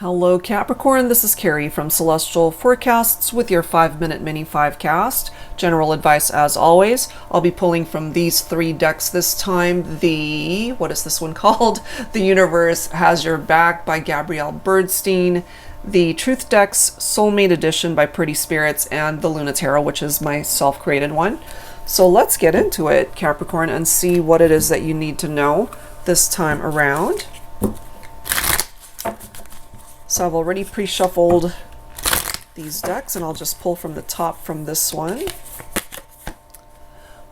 Hello Capricorn, this is Carrie from Celestial Forecasts with your 5-minute mini 5cast. General advice as always. I'll be pulling from these 3 decks this time. What is this one called? The Universe Has Your Back by Gabrielle Bernstein. The Truth Decks Soulmate Edition by Pretty Spirits, and the Luna Tarot, which is my self-created one. So let's get into it, Capricorn, and see what it is that you need to know this time around. So I've already pre-shuffled these decks, and I'll just pull from the top from this one.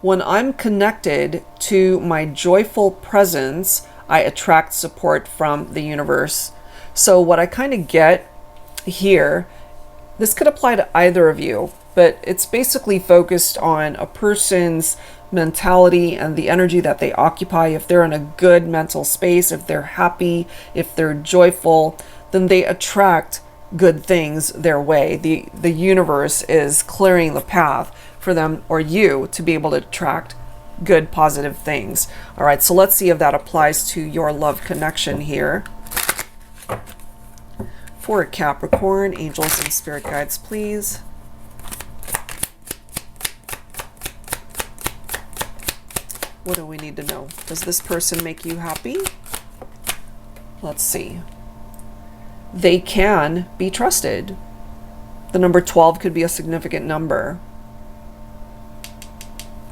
When I'm connected to my joyful presence, I attract support from the universe. So what I kind of get here, this could apply to either of you, but it's basically focused on a person's mentality and the energy that they occupy. If they're in a good mental space, if they're happy, if they're joyful, then they attract good things their way. The universe is clearing the path for them or you to be able to attract good, positive things. All right, so let's see if that applies to your love connection here. For Capricorn, angels and spirit guides, please. What do we need to know? Does this person make you happy? Let's see. They can be trusted. The number 12 could be a significant number.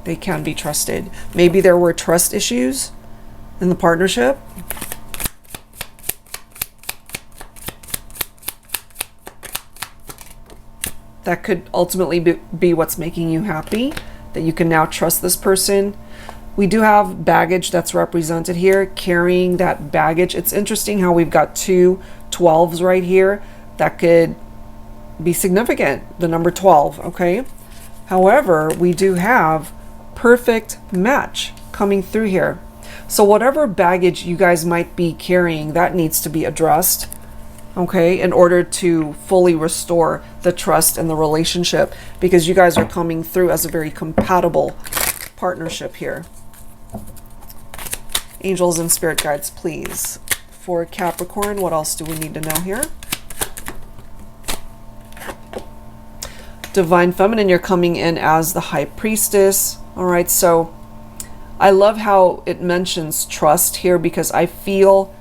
They can be trusted. Maybe there were trust issues in the partnership. That could ultimately be what's making you happy, that you can now trust this person. We do have baggage that's represented here, carrying that baggage. It's interesting how we've got 2 12s right here. That could be significant, the number 12, okay? However, we do have perfect match coming through here. So whatever baggage you guys might be carrying, that needs to be addressed, okay, in order to fully restore the trust in the relationship, because you guys are coming through as a very compatible partnership here. Angels and spirit guides, please. For Capricorn, what else do we need to know here? Divine Feminine, you're coming in as the High Priestess. All right, so I love how it mentions trust here, because I feel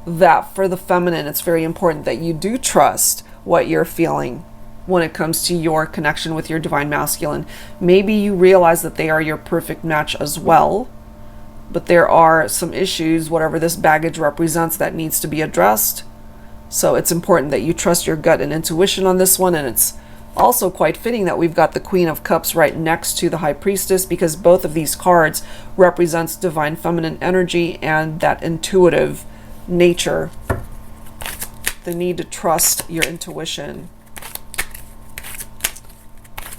that for the feminine, it's very important that you do trust what you're feeling when it comes to your connection with your divine masculine. Maybe you realize that they are your perfect match as well, but there are some issues, whatever this baggage represents, that needs to be addressed. So it's important that you trust your gut and intuition on this one. And it's also quite fitting that we've got the Queen of Cups right next to the High Priestess, because both of these cards represents divine feminine energy and that intuitive nature, the need to trust your intuition.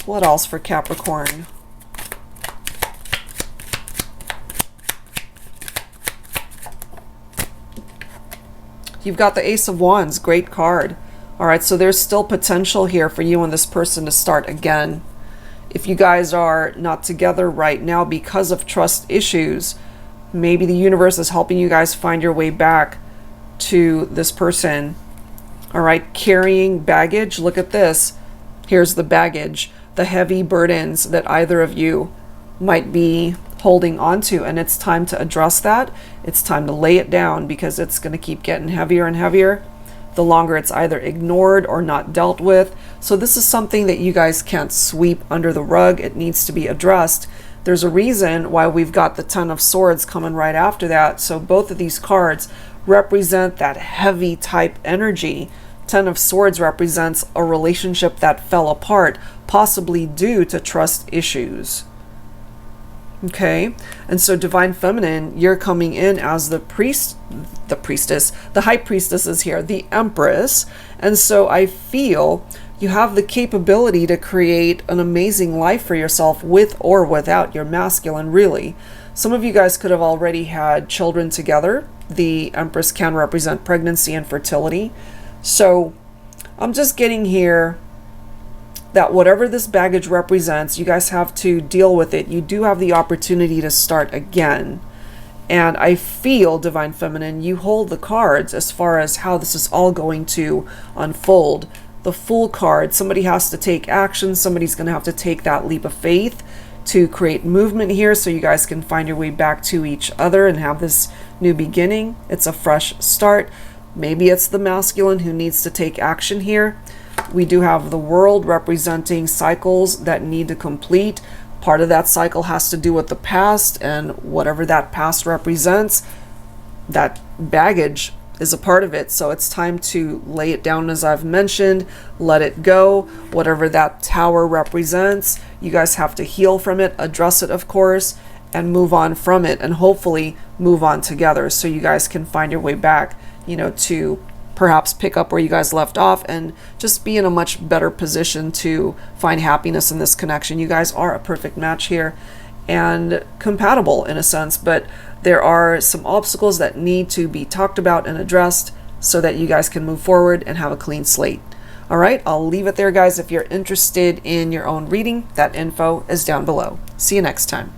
What else for Capricorn? You've got the Ace of Wands, great card. All right, so there's still potential here for you and this person to start again. If you guys are not together right now because of trust issues, maybe the universe is helping you guys find your way back to this person. All right, carrying baggage. Look at this. Here's the baggage, the heavy burdens that either of you might be holding on to, and it's time to address that. It's time to lay it down, because it's going to keep getting heavier and heavier the longer it's either ignored or not dealt with. So this is something that you guys can't sweep under the rug. It needs to be addressed. There's a reason why we've got the Ten of Swords coming right after that. So both of these cards represent that heavy type energy. Ten of Swords represents a relationship that fell apart, possibly due to trust issues. Okay, and so Divine Feminine, you're coming in as the priestess, the High Priestess is here, the Empress. And so I feel you have the capability to create an amazing life for yourself with or without your masculine, really. Some of you guys could have already had children together. The Empress can represent pregnancy and fertility. So I'm just getting here that whatever this baggage represents, you guys have to deal with it. You do have the opportunity to start again. And I feel, Divine Feminine, you hold the cards as far as how this is all going to unfold. The Fool card, somebody has to take action. Somebody's going to have to take that leap of faith to create movement here so you guys can find your way back to each other and have this new beginning. It's a fresh start. Maybe it's the masculine who needs to take action here. We do have the World representing cycles that need to complete. Part of that cycle has to do with the past, and whatever that past represents, that baggage is a part of it. So it's time to lay it down, as I've mentioned, let it go. Whatever that Tower represents, you guys have to heal from it, address it, of course, and move on from it, and hopefully move on together so you guys can find your way back, you know, to perhaps pick up where you guys left off and just be in a much better position to find happiness in this connection. You guys are a perfect match here and compatible in a sense, but there are some obstacles that need to be talked about and addressed so that you guys can move forward and have a clean slate. All right, I'll leave it there, guys. If you're interested in your own reading, that info is down below. See you next time.